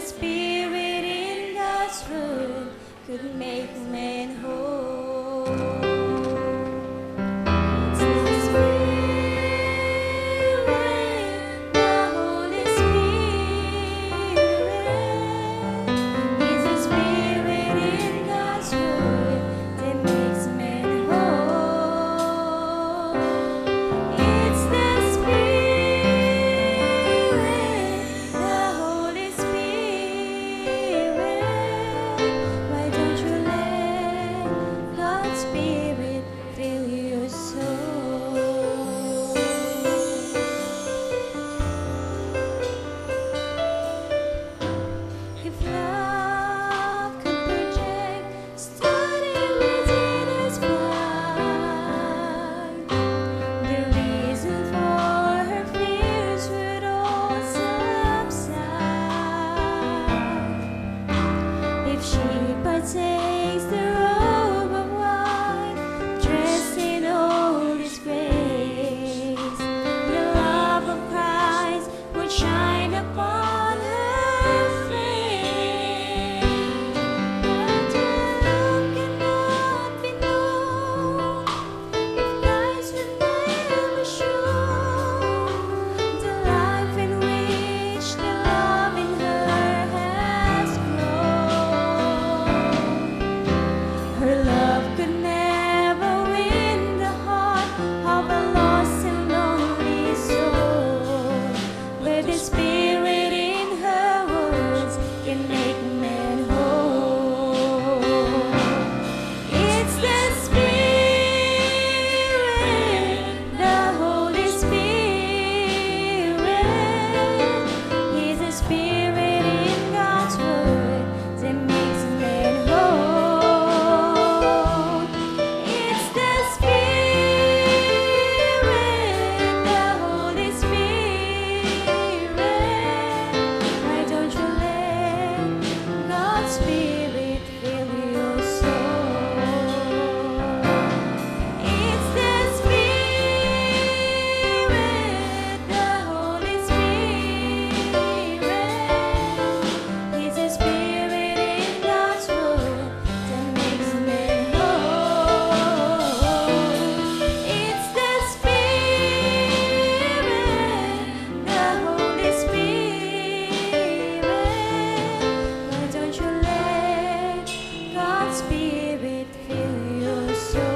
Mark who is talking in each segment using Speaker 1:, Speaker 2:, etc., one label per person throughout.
Speaker 1: Spirit in God's word could make men whole. It's the Spirit, the Holy Spirit. It's the Spirit in God's word that makes men whole. It's the Spirit, the Holy Spirit. Why don't you let God's Spirit fill your soul? If love could project, starting within us blind, the reason for her fears would all subside. If she partakes the robe of white, dressed in all His grace, the love of Christ would shine upon her face. But her love cannot be known if Christ would never show the life in which the love in her has grown. Her love could never win the heart of a lost and lonely soul, but the Spirit in her words can make men whole. It's the Spirit, the Holy Spirit. He's the Spirit in God's word that makes men whole. It's the Spirit, the Holy Spirit. Why don't you let God's Spirit fill your soul? It's the Spirit, the Holy Spirit. He's the Spirit in God's word that makes men whole. It's the Spirit, the Holy Spirit. Why don't you let God's Spirit fill your soul?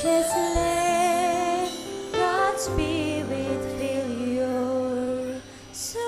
Speaker 1: Just let God's Spirit fill your soul.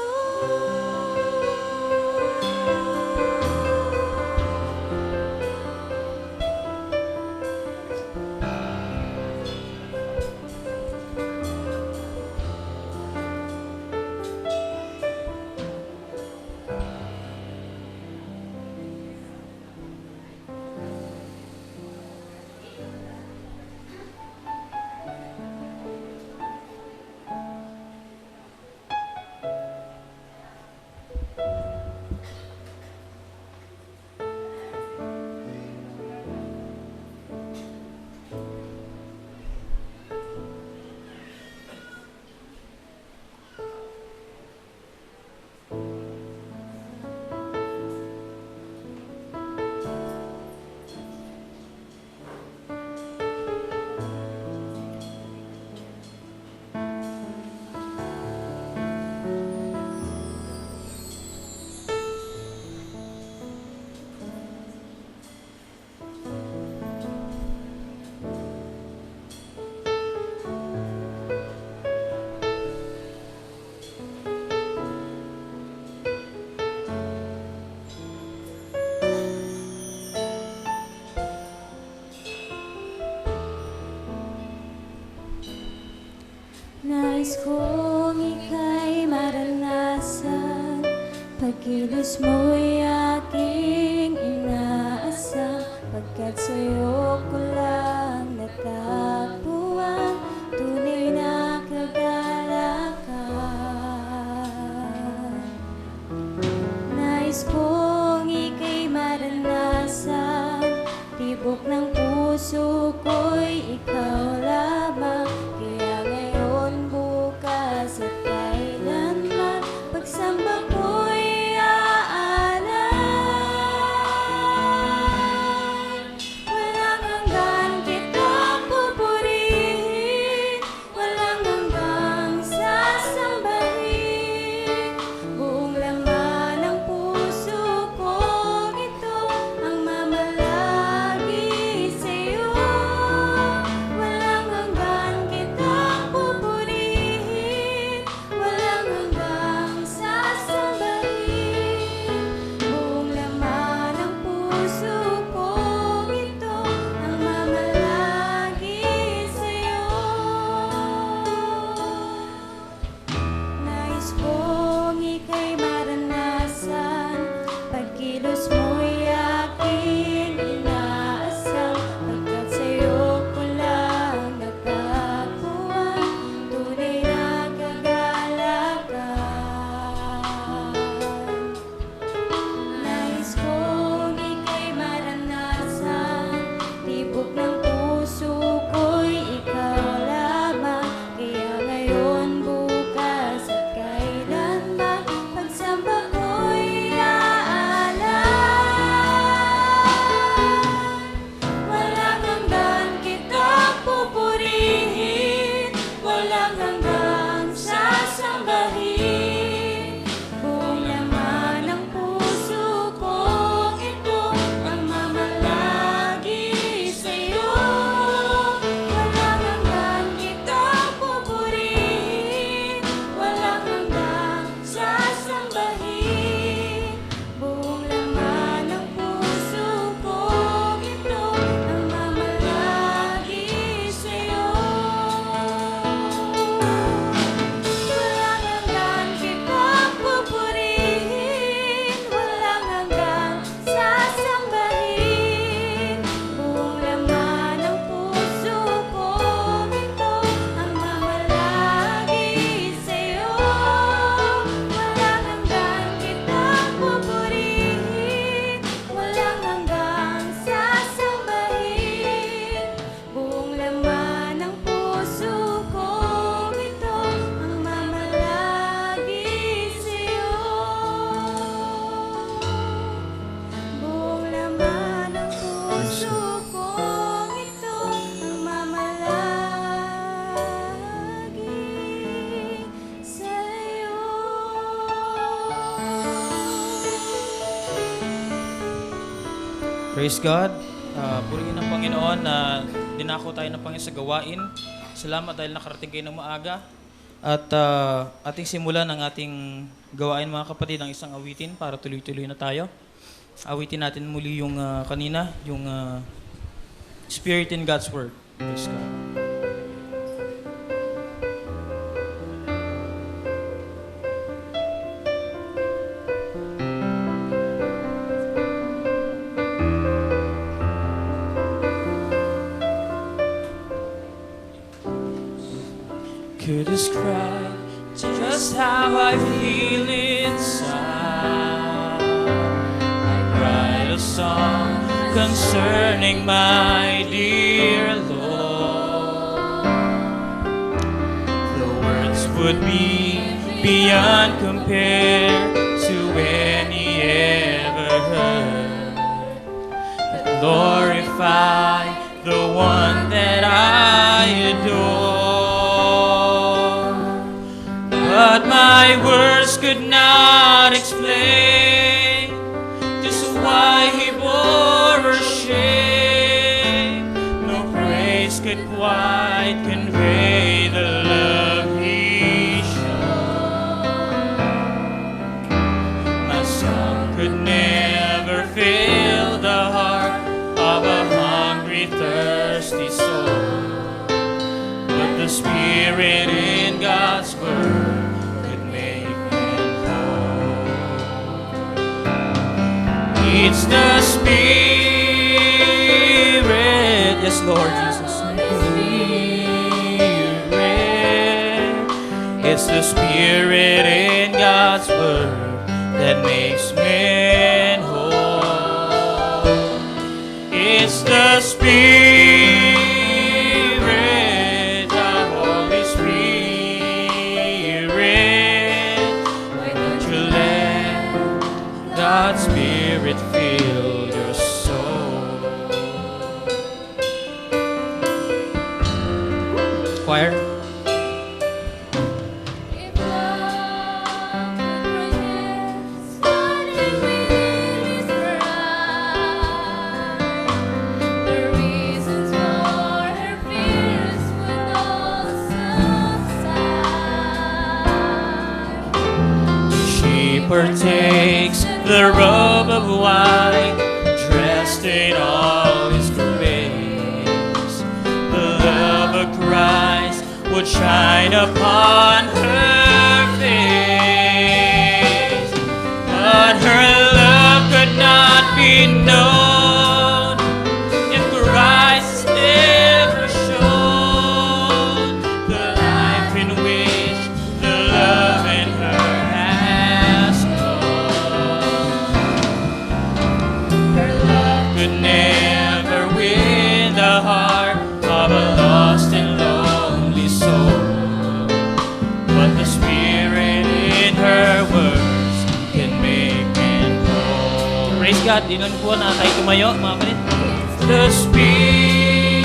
Speaker 1: Nais kong ika'y maranasan, pagkilos mo'y aking inaasam, pagkat sa'yo ko lang natagpuan tunay na kagalakan. Nais kong ika'y maranasan, tibok ng puso ko'y ikaw lamang, kaya ngayon, bukas at kailanman
Speaker 2: Praise God. Purihin ng Panginoon na dinako tayo ng Panginoon sa gawain. Salamat dahil nakarating kayo ng maaga. At ating simulan ang ating gawain mga kapatid ng isang awitin para tuloy-tuloy na tayo. Awitin natin muli yung kanina, yung Spirit in God's Word. Praise God. Could describe just how I feel inside. I'd write a song concerning my dear Lord. The words would be beyond compare to any ever heard. That glorify the one that I adore. But my words could not explain just why he bore a shame. No praise could quite convey the love he showed. My song could never fill the heart of a hungry, thirsty soul. But the Spirit in God's Word it's the Spirit, yes, Lord Jesus. Spirit. It's the Spirit in God's Word that makes men whole. It's the Spirit, the Holy Spirit. Why don't you let God's Spirit fill your soul? Choir.
Speaker 1: If love could resist, starting within His bride, the reasons for her fears would all subside.
Speaker 2: She partakes the robe of white, dressed in all His grace. The love of Christ would shine upon her face. But her love could not be known if Christ never showed the life in which the love in her has known. Her love could never win the heart of a lost and lonely soul. But the Spirit in her words can make men whole. Praise God. Dinon po na tayo tumayo, mga kapatid. The Spirit,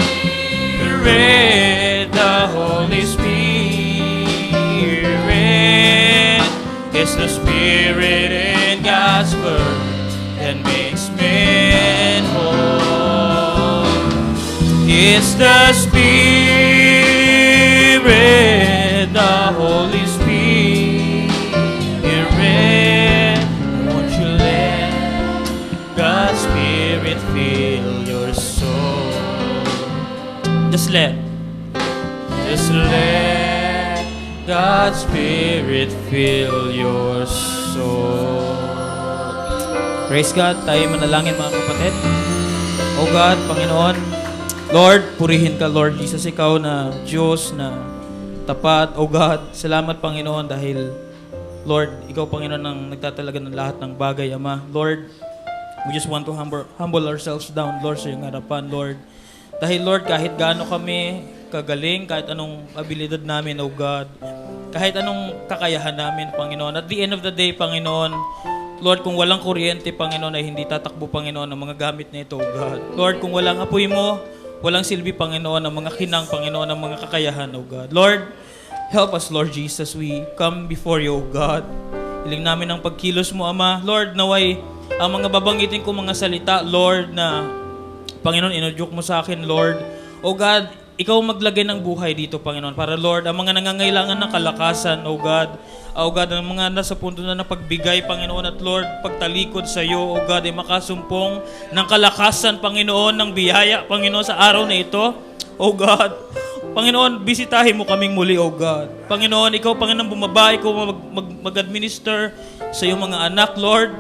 Speaker 2: the Holy Spirit. It's the Spirit in God's Word that makes men whole. It's the Spirit, the Holy Spirit. Won't you let God's Spirit fill your soul? Just let God's Spirit fill your soul. Praise God. Tayo manalangin mga kapatid. O God, Panginoon, Lord, purihin ka, Lord Jesus, ikaw na Diyos na tapat. O God, salamat, Panginoon, dahil, Lord, ikaw, Panginoon, ang nagtatalaga ng lahat ng bagay, Ama. Lord, we just want to humble ourselves down, Lord, sa iyong harapan, Lord. Dahil, Lord, kahit gaano kami kagaling, kahit anong abilidad namin, O God, kahit anong kakayahan namin, Panginoon, at the end of the day, Panginoon, Lord, kung walang kuryente, Panginoon, ay hindi tatakbo, Panginoon, ang mga gamit na ito, O God. Lord, kung walang apoy mo, walang silbi, Panginoon, ang mga kinang, Panginoon, ang mga kakayahan, O God. Lord, help us, Lord Jesus. We come before you, O God. Hiling namin ang pagkilos mo, Ama. Lord, naway ang mga babanggitin ko mga salita, Lord, na Panginoon, inudyok mo sa akin, Lord. O God, ikaw maglagay ng buhay dito, Panginoon. Para, Lord, ang mga nangangailangan ng kalakasan, O God, ang mga nasa punto na pagbigay, Panginoon, at Lord, pagtalikod sa iyo, O God, ay makasumpong ng kalakasan, Panginoon, ng biyaya, Panginoon, sa araw na ito. O God, Panginoon, bisitahin mo kaming muli, O God. Panginoon, ikaw, Panginoon, bumaba, ikaw mag-administer sa iyong mga anak, Lord.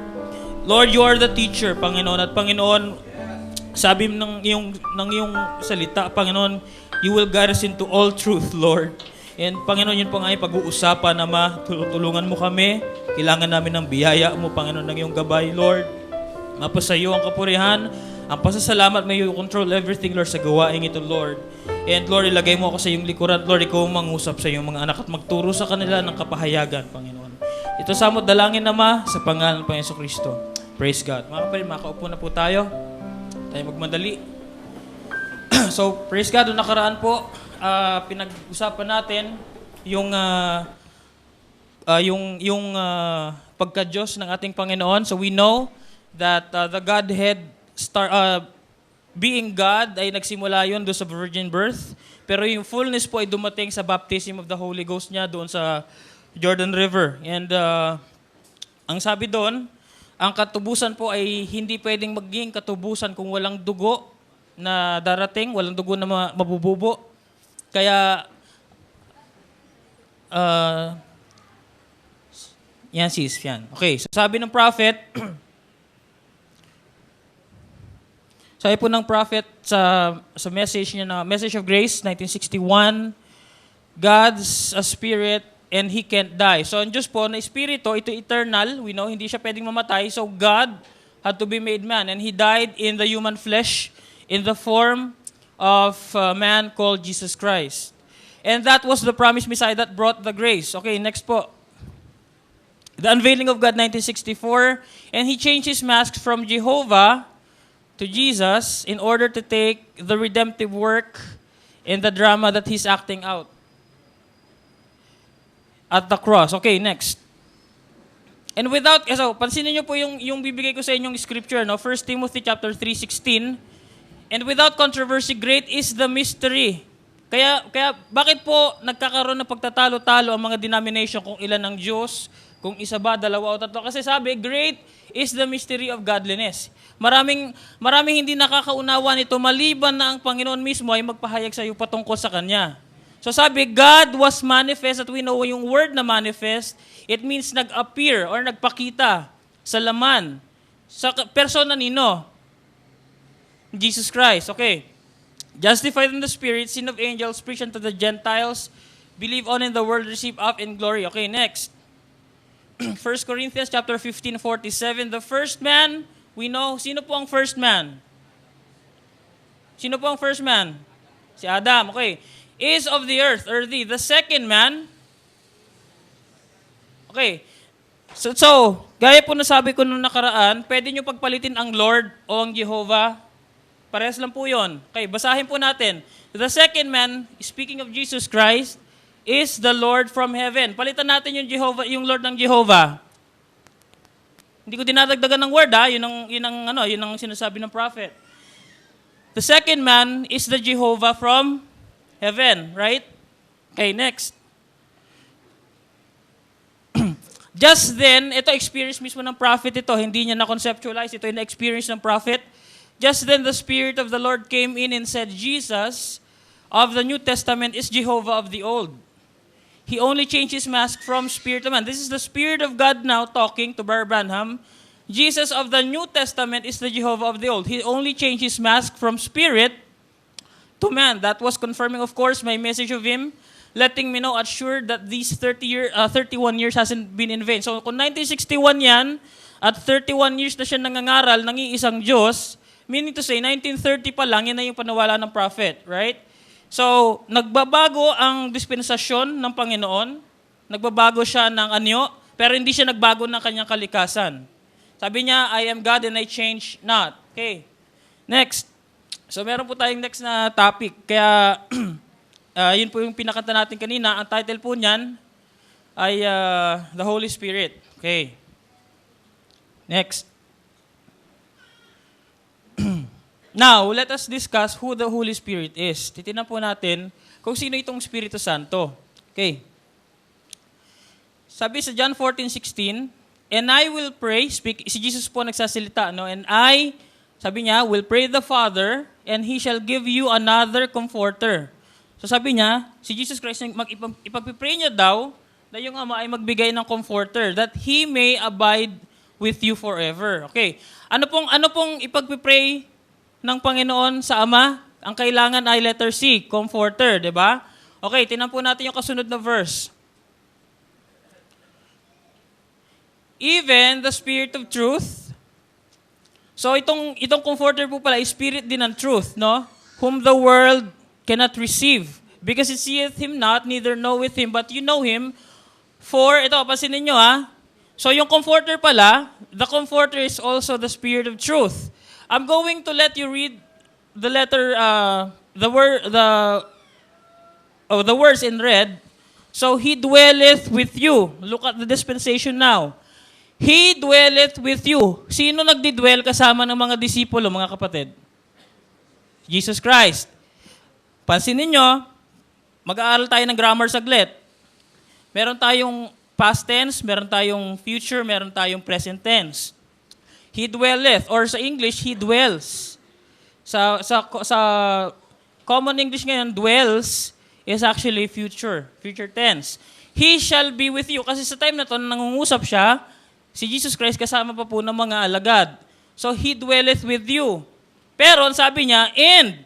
Speaker 2: Lord, you are the teacher, Panginoon. At Panginoon, sabi ng iyong salita, Panginoon, you will guide us into all truth, Lord. And Panginoon, yun po nga yung pag-uusapan, Ama. Tulungan mo kami. Kailangan namin ng biyaya mo, Panginoon, ng iyong gabay, Lord. Mapa sa iyo ang kapurihan. Ang pasasalamat, may you control everything, Lord, sa gawain ito, Lord. And Lord, ilagay mo ako sa iyong likuran. Lord, ikaw mangusap sa iyong mga anak at magturo sa kanila ng kapahayagan, Panginoon. Ito sa mo dalangin, Ama, sa pangalan ng Panginoon Kristo. Praise God. Mga kapatid, makaupo na po tayo. Tayo magmadali. So, praise God, noong nakaraan po, pinag-usapan natin yung pagka-Diyos ng ating Panginoon. So, we know that the Godhead, being God, ay nagsimula yun doon sa virgin birth. Pero yung fullness po ay dumating sa baptism of the Holy Ghost niya doon sa Jordan River. And ang sabi doon, ang katubusan po ay hindi pwedeng maging katubusan kung walang dugo na darating, walang dugo na mabububo. Kaya, yan sis, yan. Okay, so sabi ng prophet, sabi po ng prophet sa message niya na Message of Grace, 1961, God's a spirit and He can't die. So, ang Diyos po na espiritu, ito eternal. We know, hindi siya pwedeng mamatay. So, God had to be made man. And He died in the human flesh in the form of a man called Jesus Christ. And that was the promised Messiah that brought the grace. Okay, next po. The Unveiling of God, 1964. And He changed His mask from Jehovah to Jesus in order to take the redemptive work in the drama that He's acting out at the cross. Okay, next. And without, so, pansinin niyo po yung bibigay ko sa inyong scripture, no? 1 Timothy chapter 3:16. And without controversy, great is the mystery. Kaya bakit po nagkakaroon ng pagtatalo-talo ang mga denomination kung ilan ang Diyos, kung isa ba, dalawa o tatlo? Kasi sabi, great is the mystery of godliness. Maraming hindi nakakaunawa nito maliban na ang Panginoon mismo ay magpahayag sa iyo patungkol sa Kanya. So sabi, God was manifest, at we know yung word na manifest, it means nag-appear or nagpakita sa laman. Sa persona nino? Jesus Christ. Okay. Justified in the Spirit, sin of angels, preach unto the Gentiles, believe on in the world, receive up in glory. Okay, next. 1 Corinthians chapter 15:47, the first man, we know, sino po ang first man? Sino po ang first man? Si Adam, okay. Is of the earth, earthy. The second man, okay. So gaya po na sabi ko nung nakaraan, pwede nyo pagpalitin ang Lord o ang Jehovah. Parehas lang po yun. Okay, basahin po natin. The second man, speaking of Jesus Christ, is the Lord from heaven. Palitan natin yung Jehovah, yung Lord ng Jehovah. Hindi ko dinadagdagan ng word, ha? Yun ang sinasabi ng prophet. The second man is the Jehovah from heaven, right? Okay, next. Just then, ito experience mismo ng prophet ito, hindi niya na-conceptualize, ito yung experience ng prophet. Just then the Spirit of the Lord came in and said, Jesus of the New Testament is Jehovah of the Old. He only changed his mask from spirit to man. This is the Spirit of God now talking to Brother Branham. Jesus of the New Testament is the Jehovah of the Old. He only changed his mask from spirit to man. That was confirming, of course, my message of him, letting me know assured that these 31 years hasn't been in vain. So kung 1961 yan, at 31 years na siya nangangaral ng iisang Diyos, meaning to say, 1930 pa lang, yan na yung panawala ng prophet, right? So, nagbabago ang dispensasyon ng Panginoon, nagbabago siya ng anyo, pero hindi siya nagbago ng kanyang kalikasan. Sabi niya, I am God and I change not. Okay. Next. So, meron po tayong next na topic. Kaya, yun po yung pinakanta natin kanina. Ang title po niyan ay The Holy Spirit. Okay. Next. Now, let us discuss who the Holy Spirit is. Titingnan po natin kung sino itong Espiritu Santo. Okay. Sabi sa John 14:16, and I will pray, si Jesus po nagsasalita, no? And I, sabi niya, will pray the Father, and He shall give you another comforter. So sabi niya, si Jesus Christ, ipagpipray niya daw, na yung Ama ay magbigay ng comforter, that He may abide with you forever. Okay. Ano pong ipagpipray ng Panginoon sa Ama? Ang kailangan ay letter C, comforter, di ba? Okay, tingnan po natin yung kasunod na verse. Even the Spirit of truth. So itong comforter po pala, Spirit din ng truth, no? Whom the world cannot receive. Because it seeth Him not, neither knoweth Him, but you know Him. For, ito, pansinin nyo So yung comforter pala, the comforter is also the Spirit of truth. I'm going to let you read the letter, the words in red. So He dwelleth with you. Look at the dispensation now. He dwelleth with you. Sino nagdidwell kasama ng mga disipulo, mga kapatid? Jesus Christ. Pansinin nyo, mag-aaral tayo ng grammar saglit. Meron tayong past tense, meron tayong future, meron tayong present tense. He dwelleth, or sa English, He dwells. Sa common English ngayon, dwells is actually future tense. He shall be with you. Kasi sa time na to, nangungusap siya, si Jesus Christ kasama pa po ng mga alagad. So, He dwelleth with you. Pero, ang sabi niya, and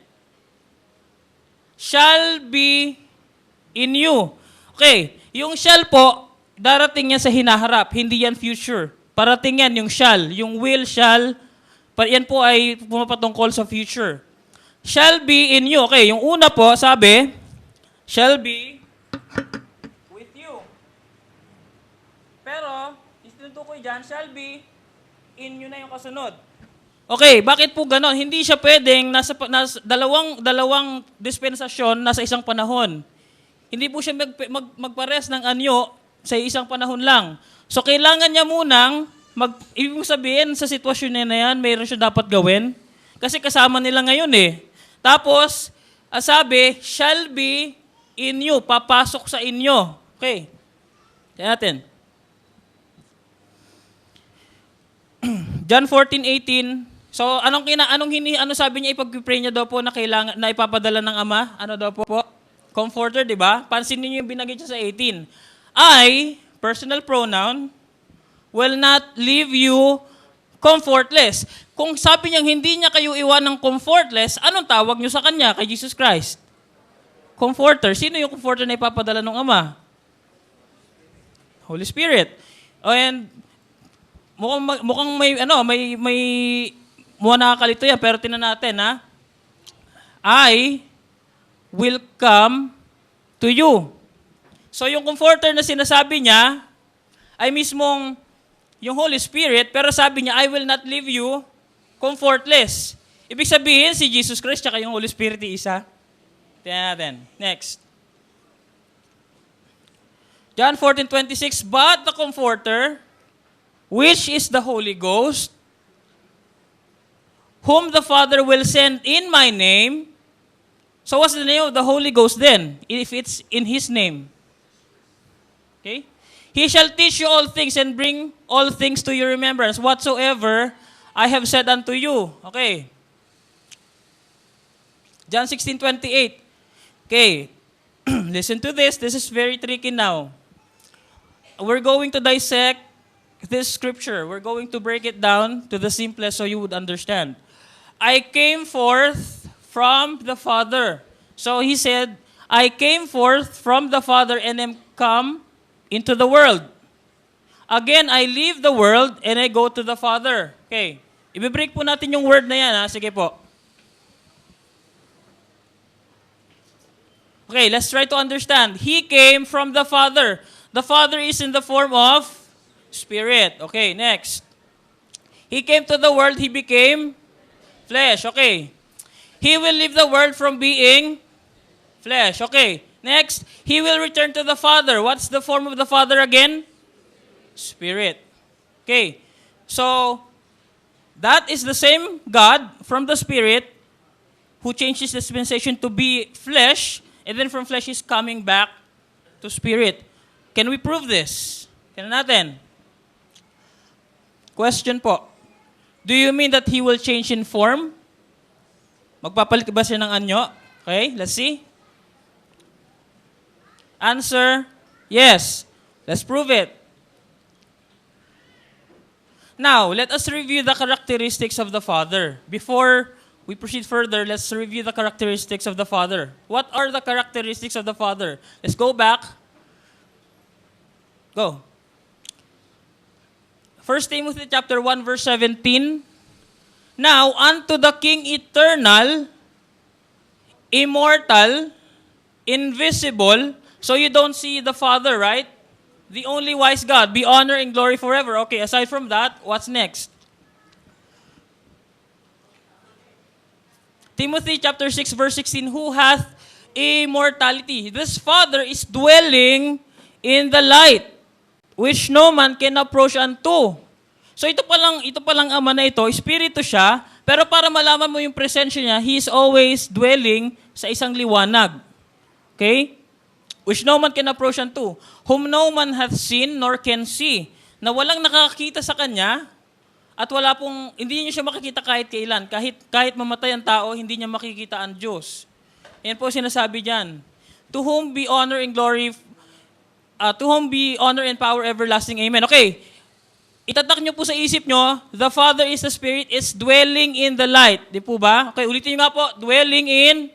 Speaker 2: shall be in you. Okay, yung shall po, darating yan sa hinaharap, hindi yan future. Parating yan yung shall, yung will, shall, yan po ay pumapatungkol sa future. Shall be in you. Okay, yung una po, sabi, shall be with you. Pero, tinutukoy dyan, shall be in you na yung kasunod. Okay, bakit po ganon? Hindi siya pwedeng nasa dalawang dispensasyon nasa isang panahon. Hindi po siya magpares ng anyo sa isang panahon lang. So, kailangan niya munang, ibig sabihin sa sitwasyon na yan, mayroon siya dapat gawin. Kasi kasama nila ngayon eh. Tapos, sabi, shall be in you, papasok sa inyo. Okay. Tignan natin. John 14:18. So, anong sabi niya ipag-pray niya daw po na kailangan na ipapadala ng Ama? Ano daw po? Comforter, di ba? Pansinin niyo yung binanggit niya sa 18. I, personal pronoun, will not leave you comfortless. Kung sabi niya hindi niya kayo iwan ng comfortless, anong tawag niyo sa Kanya, kay Jesus Christ? Comforter. Sino yung comforter na ipapadala ng Ama? Holy Spirit. And mukhang mukhang nakakalito yan, pero tinan natin, I will come to you. So yung comforter na sinasabi niya ay mismong yung Holy Spirit, pero sabi niya, I will not leave you comfortless. Ibig sabihin, si Jesus Christ tsaka yung Holy Spirit isa. Tingnan natin. Next. John 14:26, but the Comforter, which is the Holy Ghost, whom the Father will send in my name. So what's the name of the Holy Ghost then, if it's in His name? Okay? He shall teach you all things and bring all things to your remembrance, whatsoever I have said unto you. Okay. John 16:28. Okay. Listen to this. This is very tricky now. We're going to dissect this scripture. We're going to break it down to the simplest so you would understand. I came forth from the Father. So he said, I came forth from the Father and am come into the world. Again, I leave the world and I go to the Father. Okay. Ibibreak po natin yung word na yan. Sige po. Okay, let's try to understand. He came from the Father. The Father is in the form of Spirit. Okay, next. He came to the world, He became flesh. Okay. He will leave the world from being flesh. Okay. Next, He will return to the Father. What's the form of the Father again? Spirit. Okay. So, that is the same God from the Spirit who changed his dispensation to be flesh, and then from flesh is coming back to spirit. Can we prove this? Can natin? Question po. Do you mean that he will change in form? Magpapalit ba siya ng anyo? Okay, let's see. Answer, yes. Let's prove it. Now, let us review the characteristics of the Father. Before we proceed further, let's review the characteristics of the Father. What are the characteristics of the Father? Let's go back. Go. 1 Timothy chapter 1, verse 17. Now, unto the King eternal, immortal, invisible. So you don't see the Father, right? The only wise God, be honor and glory forever. Okay, aside from that, what's next? Timothy chapter 6, verse 16, who hath immortality. This Father is dwelling in the light, which no man can approach unto. So ito palang ama na ito, espiritu siya, pero para malaman mo yung presensya niya, he is always dwelling sa isang liwanag. Okay? Which no man can approach unto, whom no man hath seen nor can see, na walang nakakita sa kanya, at hindi niya siya makikita kahit kailan. Kahit mamatay ang tao, hindi niya makikita ang Diyos. Yan po sinasabi diyan. To whom be honor and glory, to whom be honor and power everlasting. Amen. Okay. Itatak niyo po sa isip niyo, the Father is the Spirit, is dwelling in the light. Di po ba? Okay, ulitin niyo nga po, dwelling in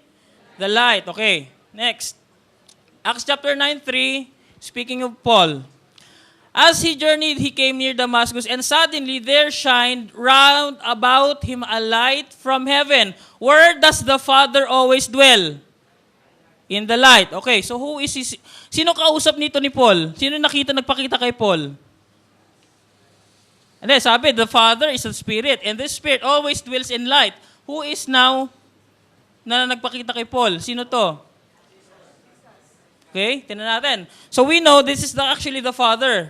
Speaker 2: the light. Okay. Next. Acts chapter 9:3, speaking of Paul. As he journeyed, he came near Damascus, and suddenly there shined round about him a light from heaven. Where does the Father always dwell? In the light. Okay, so who is he? Sino kausap nito ni Paul? Sino nagpakita kay Paul? And then sabi, the Father is a Spirit, and this Spirit always dwells in light. Who is now na nagpakita kay Paul? Sino to? Okay, tingnan natin. So we know this is actually the Father.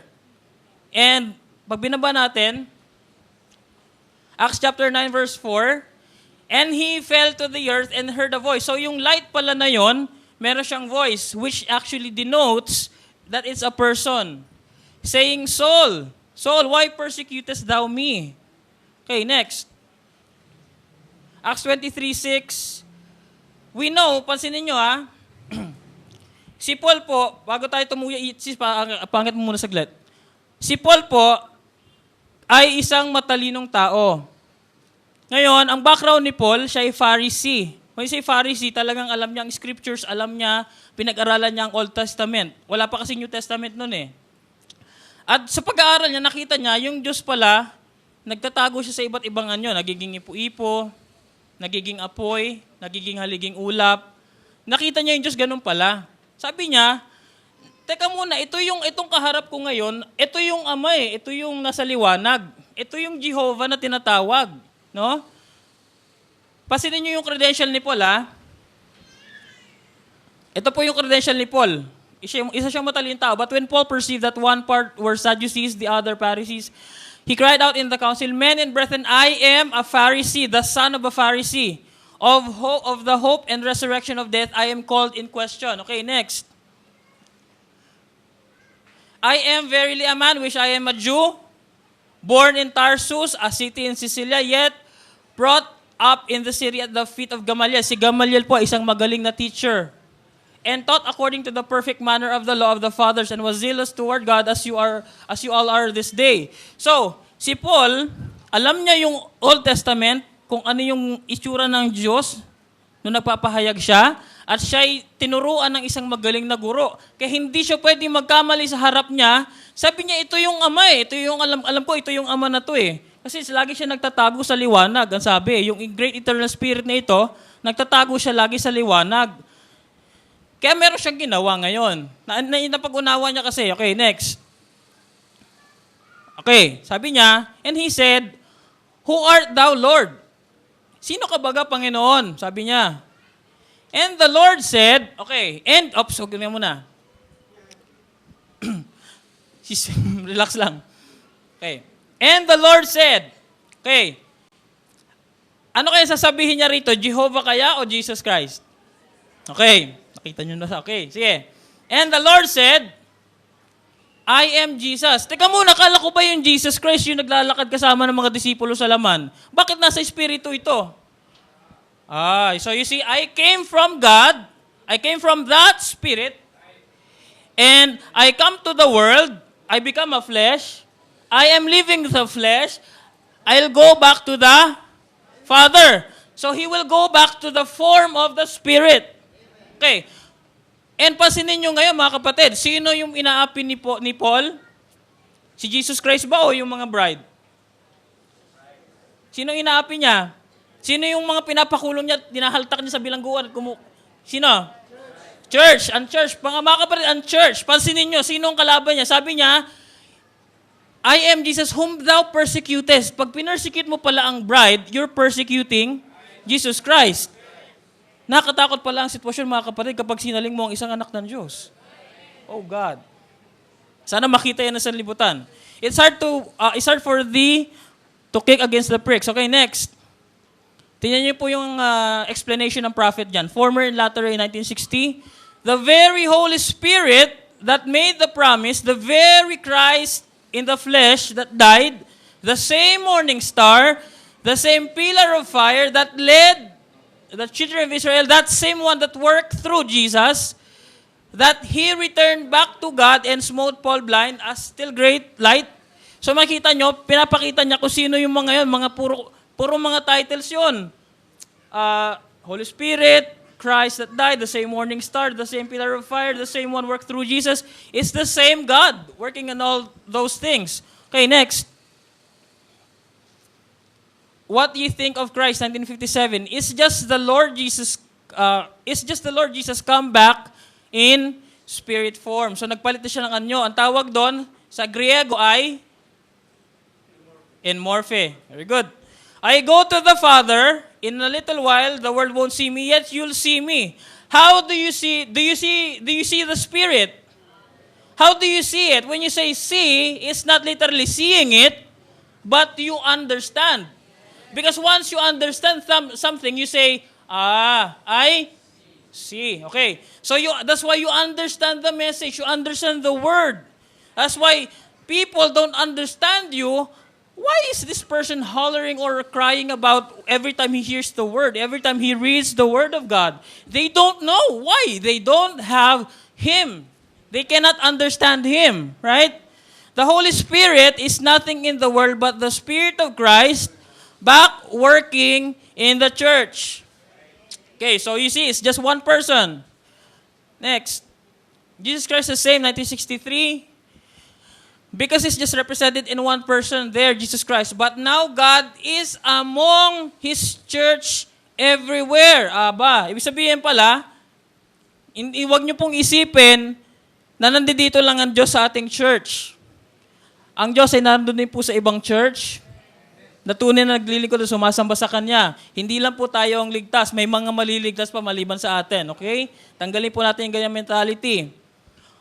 Speaker 2: And pag binaba natin, Acts chapter 9 verse 4, and he fell to the earth and heard a voice. So yung light pala na yon, meron siyang voice which actually denotes that it's a person. Saying, Saul, Saul, why persecutest thou me? Okay, next. Acts 23:6. We know, pansinin nyo si Paul po, bago tayo tumuya, pangit mo muna saglit. Si Paul po ay isang matalinong tao. Ngayon, ang background ni Paul, siya ay Pharisee. When you say Pharisee, talagang alam niya ang scriptures, alam niya, pinag-aralan niya ang Old Testament. Wala pa kasi New Testament nun eh. At sa pag-aaral niya, nakita niya, yung Diyos pala, nagtatago siya sa iba't ibang anyo. Nagiging ipo-ipo, nagiging apoy, nagiging haliging ulap. Nakita niya yung Diyos ganun pala. Sabi niya, teka muna, itong kaharap ko ngayon, ito yung Ama ito yung nasa liwanag. Ito yung Jehovah na tinatawag. No? Pasinin niyo yung credential ni Paul, Ito po yung credential ni Paul. Isa siyang matalinong tao. But when Paul perceived that one part were Sadducees, the other Pharisees, he cried out in the council, Men and brethren, I am a Pharisee, the son of a Pharisee. Of the hope and resurrection of death, I am called in question. Okay, next. I am verily a man, which I am a Jew, born in Tarsus, a city in Sicilia, yet brought up in the city at the feet of Gamaliel. Si Gamaliel po, isang magaling na teacher. And taught according to the perfect manner of the law of the fathers, and was zealous toward God as you all are this day. So, si Paul, alam niya yung Old Testament, kung ano yung itsura ng Diyos nung nagpapahayag siya, at siya'y tinuruan ng isang magaling na guro. Kaya hindi siya pwedeng magkamali sa harap niya. Sabi niya, ito yung Ama Ito yung alam ko, ito yung Ama na to Kasi lagi siya nagtatago sa liwanag. Ang sabi, yung Great Eternal Spirit na ito, nagtatago siya lagi sa liwanag. Kaya meron siyang ginawa ngayon. Napag-unawa niya kasi. Okay, next. Okay, sabi niya, and he said, Who art thou, Lord? Sino ka baga, Panginoon? Sabi niya. And the Lord said, okay, huwag niya muna. Relax lang. Okay. And the Lord said, okay, Ano kaya sasabihin niya rito? Jehovah kaya o Jesus Christ? Okay. Nakita niyo na sa... Okay, sige. And the Lord said, I am Jesus. Teka muna, kala ko ba yung Jesus Christ yung naglalakad kasama ng mga disipulo sa laman? Bakit nasa Espiritu ito? So you see, I came from God. I came from that Spirit. And I come to the world. I become a flesh. I am living the flesh. I'll go back to the Father. So He will go back to the form of the Spirit. Okay. And pansinin nyo ngayon, mga kapatid, sino yung inaapi ni Paul? Si Jesus Christ ba o yung mga bride? Sino inaapi niya? Sino yung mga pinapakulong niya, dinahaltak niya sa bilangguan? Sino? Church. Ang church. Mga kapatid, ang church. Pansinin nyo, sino ang kalaban niya? Sabi niya, I am Jesus whom thou persecutest. Pag pinersecute mo pala ang bride, you're persecuting Jesus Christ. Nakatakot pala ang sitwasyon, mga kapatid, kapag sinaling mo ang isang anak ng Diyos. Oh God. Sana makita yan sa libutan. It's hard for thee to kick against the pricks. Okay, next. Tingnan niyo po yung explanation ng prophet dyan. Former and latter in 1960. The very Holy Spirit that made the promise, the very Christ in the flesh that died, the same morning star, the same pillar of fire that led the children of Israel, that same one that worked through Jesus, that He returned back to God and smote Paul blind as still great light. So makita nyo, pinapakita niya kung sino yung mga yun, mga puro mga titles yun. Holy Spirit, Christ that died, the same morning star, the same pillar of fire, the same one worked through Jesus. It's the same God working on all those things. Okay, next. What do you think of Christ, 1957? Is just the Lord Jesus come back in spirit form. So nagpalit na siya ng anyo. Ang tawag doon sa Griego ay enmorphe. Very good. I go to the Father, in a little while the world won't see me, yet you'll see me. How do you see the Spirit? How do you see it? When you say see, it's not literally seeing it, but you understand. Because once you understand something, you say, I see. Okay. So that's why you understand the message. You understand the word. That's why people don't understand you. Why is this person hollering or crying about every time he hears the word, every time he reads the word of God? They don't know. Why? They don't have Him. They cannot understand Him, right? The Holy Spirit is nothing in the world but the Spirit of Christ back working in the church. Okay, so you see, it's just one person. Next. Jesus Christ the same, 1963. Because it's just represented in one person there, Jesus Christ. But now God is among His church everywhere. Ibig sabihin pala, huwag niyo pong isipin na nandito lang ang Diyos sa ating church. Ang Diyos ay nandun din po sa ibang church. Natunay na naglilingkod at sumasamba sa Kanya. Hindi lang po tayo ang ligtas. May mga maliligtas pa maliban sa atin. Okay? Tanggalin po natin yung ganyang mentality.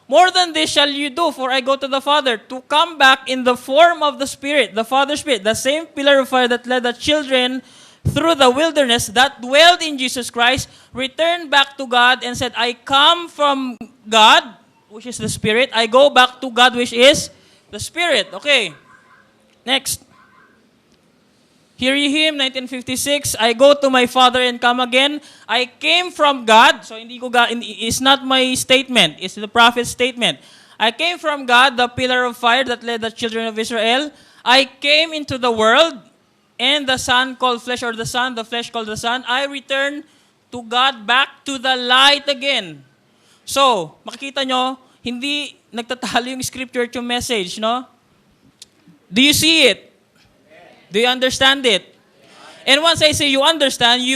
Speaker 2: More than this shall you do, for I go to the Father, to come back in the form of the Spirit, the Father's Spirit, the same pillar of fire that led the children through the wilderness, that dwelled in Jesus Christ, returned back to God and said, I come from God, which is the Spirit. I go back to God, which is the Spirit. Okay. Next. Hear ye Him, 1956. I go to my Father and come again. I came from God. So it's not my statement. It's the prophet's statement. I came from God, the pillar of fire that led the children of Israel. I came into the world, and the Son called flesh, or the Son, the flesh called the Son. I return to God, back to the light again. So, makikita nyo, hindi nagtatalo yung scripture to message, no? Do you see it? Do you understand it? And once I say you understand,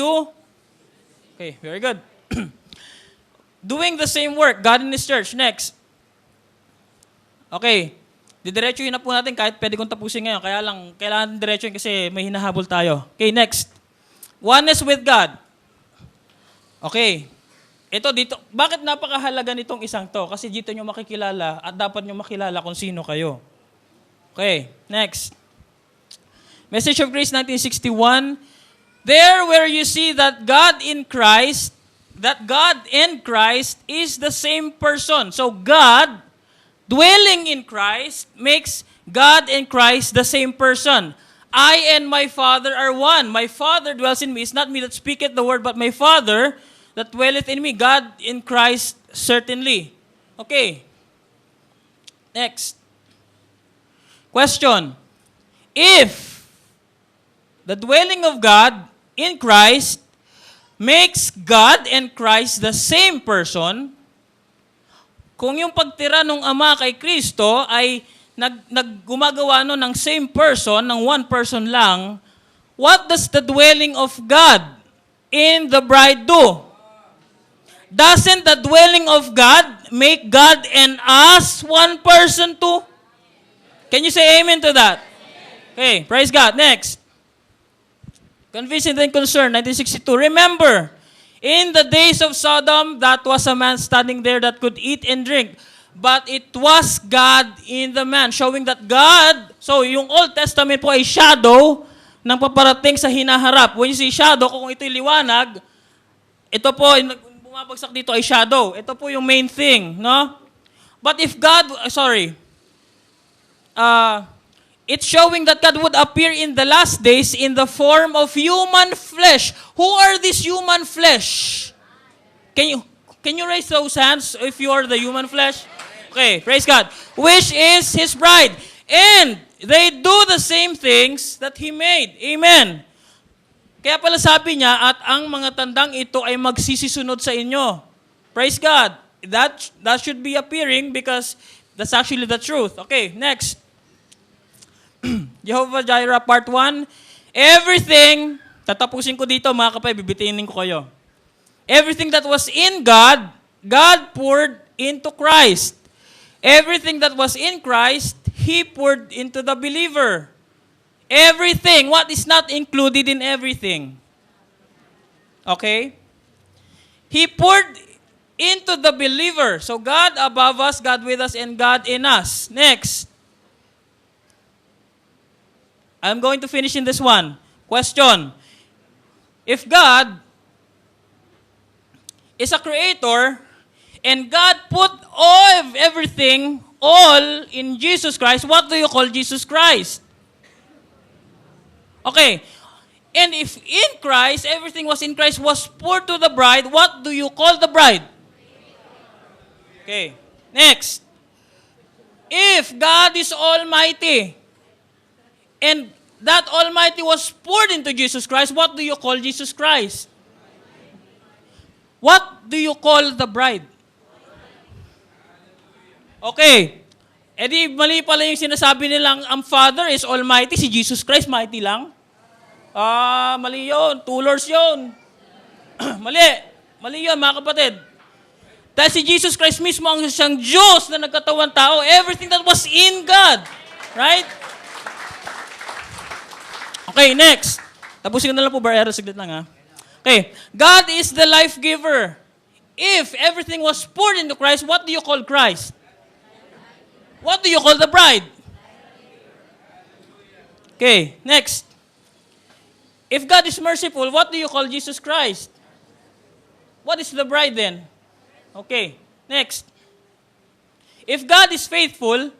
Speaker 2: okay, very good. Doing the same work, God in His church. Next. Okay. Didiretsuhin na po natin kahit pwede kong tapusin ngayon. Kaya lang, kailangan diretsuhin kasi may hinahabol tayo. Okay, next. Oneness with God. Okay. Ito dito, bakit napakahalaga nitong isang to? Kasi dito nyo makikilala at dapat nyo makilala kung sino kayo. Okay, next. Message of Grace 1961. There where you see that God and Christ is the same person. So God, dwelling in Christ, makes God and Christ the same person. I and my Father are one. My Father dwells in me. It's not me that speaketh the word, but my Father that dwelleth in me. God in Christ, certainly. Okay. Next. Question. If the dwelling of God in Christ makes God and Christ the same person, kung yung pagtira ng Ama kay Kristo ay gumagawa no ng same person, ng one person lang, what does the dwelling of God in the bride do? Doesn't the dwelling of God make God and us one person too? Can you say amen to that? Okay, praise God. Next. Convincing and Concern, 1962. Remember, in the days of Sodom, that was a man standing there that could eat and drink. But it was God in the man, showing that God, so yung Old Testament po ay shadow ng paparating sa hinaharap. When you see shadow, kung ito'y liwanag, ito po, bumabagsak dito ay shadow. Ito po yung main thing, no? But if God, it's showing that God would appear in the last days in the form of human flesh. Who are these human flesh? Can you raise those hands if you are the human flesh? Okay, praise God. Which is His bride. And they do the same things that He made. Amen. Kaya pala sabi niya, at ang mga tandang ito ay magsisisunod sa inyo. Praise God. That should be appearing because that's actually the truth. Okay, next. Jehovah Jireh part 1. Everything, tatapusin ko dito mga kapay, bibitinin ko kayo. Everything that was in God, God poured into Christ. Everything that was in Christ, He poured into the believer. Everything. What is not included in everything? Okay? He poured into the believer. So God above us, God with us, and God in us. Next. I'm going to finish in this one. Question. If God is a creator, and God put everything, all in Jesus Christ, what do you call Jesus Christ? Okay. And if in Christ, everything was in Christ, was poured to the bride, what do you call the bride? Okay. Next. If God is almighty, and that almighty was poured into Jesus Christ, what do you call Jesus Christ? What do you call the bride? Okay. E di mali pala yung sinasabi nilang ang Father is almighty, si Jesus Christ mighty lang. Mali yun. Two lords yun. Mali. Mali yun, mga kapatid. Dahil si Jesus Christ mismo ang siyang Diyos na nagkatawan tao, everything that was in God. Right? Okay, next. Tapusin ko na lang po, Barrera, saglit lang ha. Okay. God is the life giver. If everything was poured into Christ, what do you call Christ? What do you call the bride? Okay, next. If God is merciful, what do you call Jesus Christ? What is the bride then? Okay, next. If God is faithful,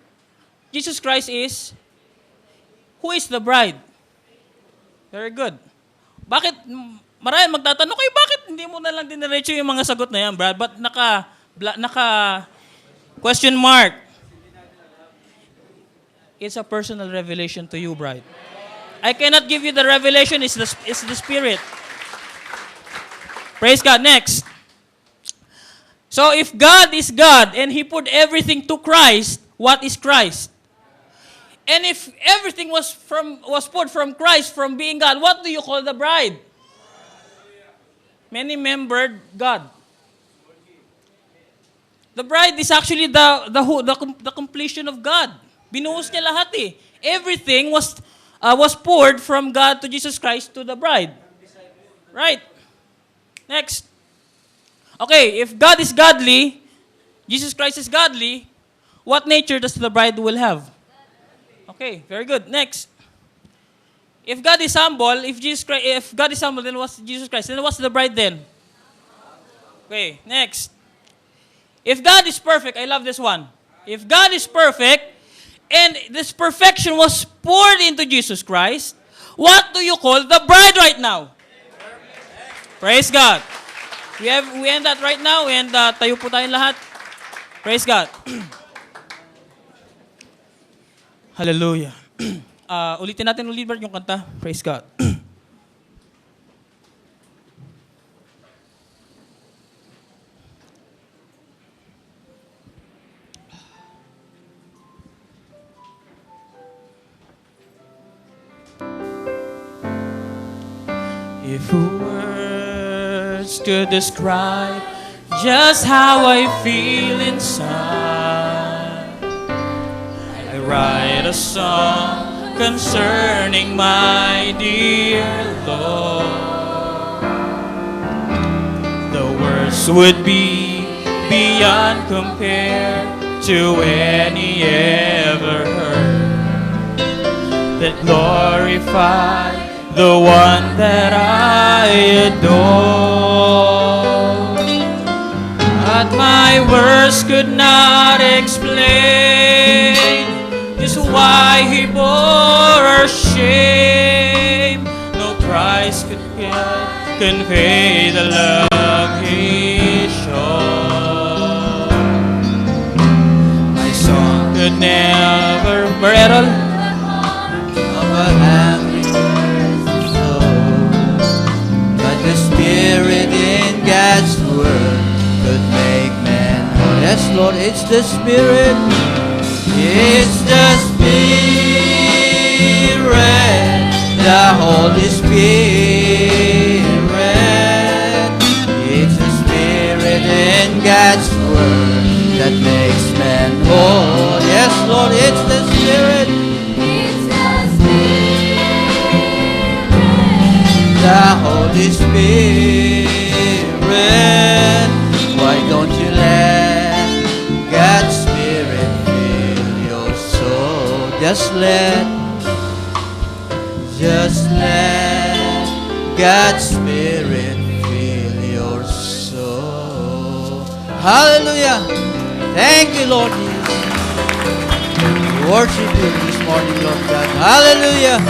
Speaker 2: Jesus Christ is, who is the bride? Very good. Bakit, marami magtatanong kayo, bakit hindi mo na lang diniretso yung mga sagot na yan, Brad? But naka question mark. It's a personal revelation to you, bride. I cannot give you the revelation. It's the Spirit. Praise God. Next. So if God is God and He put everything to Christ, what is Christ? And if everything was poured from Christ, from being God, what do you call the bride? Many-membered God. The bride is actually the completion of God. Binuhos niya lahat eh. Everything was poured from God to Jesus Christ to the bride. Right. Next. Okay, if God is godly, Jesus Christ is godly, what nature does the bride will have? Okay, very good. Next. If God is humble, if God is humble, then what's Jesus Christ? Then what's the bride then? Okay, next. If God is perfect, I love this one. If God is perfect, and this perfection was poured into Jesus Christ, what do you call the bride right now? Praise God. We end that right now, and tayo po tayong lahat. Praise God. Hallelujah. Ulitin natin ulit yung kanta. Praise God. If words could describe just how I feel inside, I write a song concerning my dear Lord. The words would be beyond compare to any ever heard that glorify the one that I adore. But my words could not explain just why he bore our shame. No price could convey the love he showed. My song could never brittle of a angry soul, but the Spirit in God's word could make man whole. Yes, Lord, it's the Spirit. It's the Spirit, the Holy Spirit. It's the Spirit in God's word that makes man whole. Yes, Lord, it's the Spirit.
Speaker 1: It's the Spirit.
Speaker 2: The Holy Spirit. Why don't you let God's Spirit fill your soul? Just let God's Spirit fill your soul. Hallelujah. Thank you, Lord Jesus. We worship you this morning, Lord God. Hallelujah.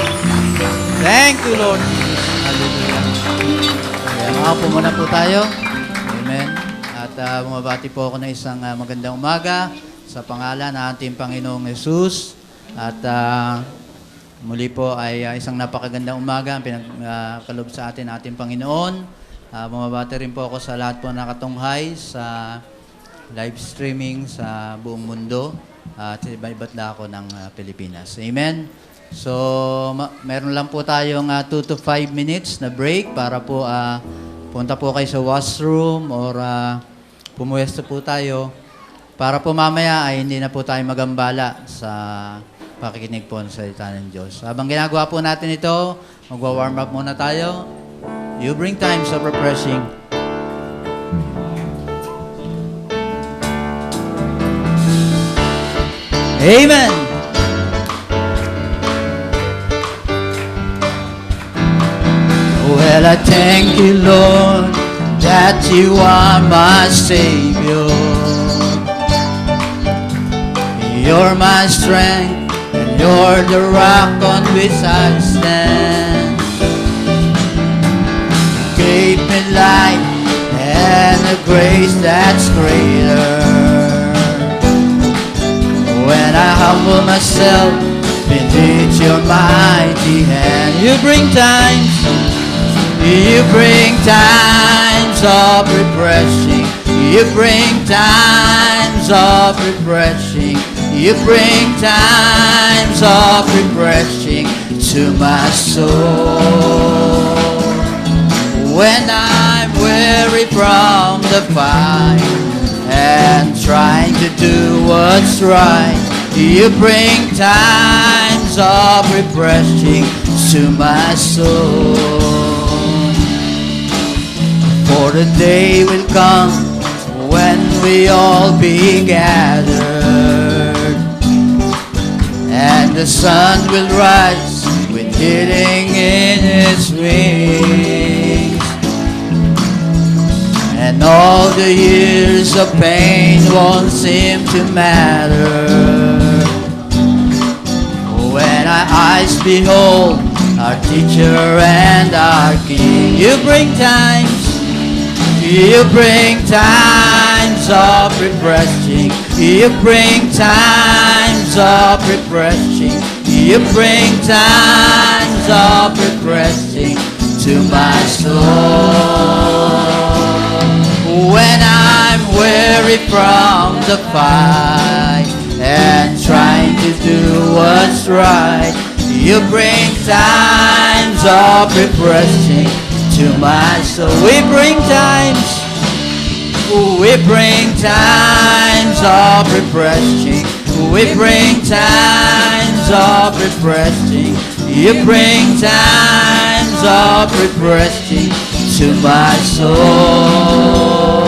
Speaker 2: Thank you, Lord Jesus. Hallelujah. Kaya makapo muna po tayo. Amen. At bumabati po ako ng isang magandang umaga sa pangalan ng ating Panginoong Jesus. At muli po ay isang napakagandang umaga ang pinagkalob sa ating Panginoon. Bumabati rin po ako sa lahat po nakatunghay sa live streaming sa buong mundo at sa iba't dako ng Pilipinas. Amen. So, meron lang po tayong 2 to 5 minutes na break para po punta po kayo sa washroom or pumuwesto po tayo para po mamaya ay hindi na po tayo magambala sa pakikinig po ng salita ng Diyos. Habang ginagawa po natin ito, magwa-warm up muna tayo. You bring times of refreshing. Amen. Well, I thank you, Lord, that you are my Savior. You're my strength, and you're the rock on which I stand. You gave me life and a grace that's greater. When I humble myself beneath your mighty hand, you bring times of refreshing. You bring times of refreshing. You bring times of refreshing to my soul. When I'm weary from the fight and trying to do what's right, you bring times of refreshing to my soul. For the day will come when we all be gathered, and the sun will rise with
Speaker 3: hiding in its wings. And all the years of pain won't seem to matter when our eyes behold our teacher and our king. You bring times of refreshing. You bring times of refreshing. You bring times of refreshing to my soul. When I'm weary from the fight and trying to do what's right, you bring times of refreshing to my soul. We bring times of refreshing. We bring times of refreshing. You bring times of refreshing to my soul.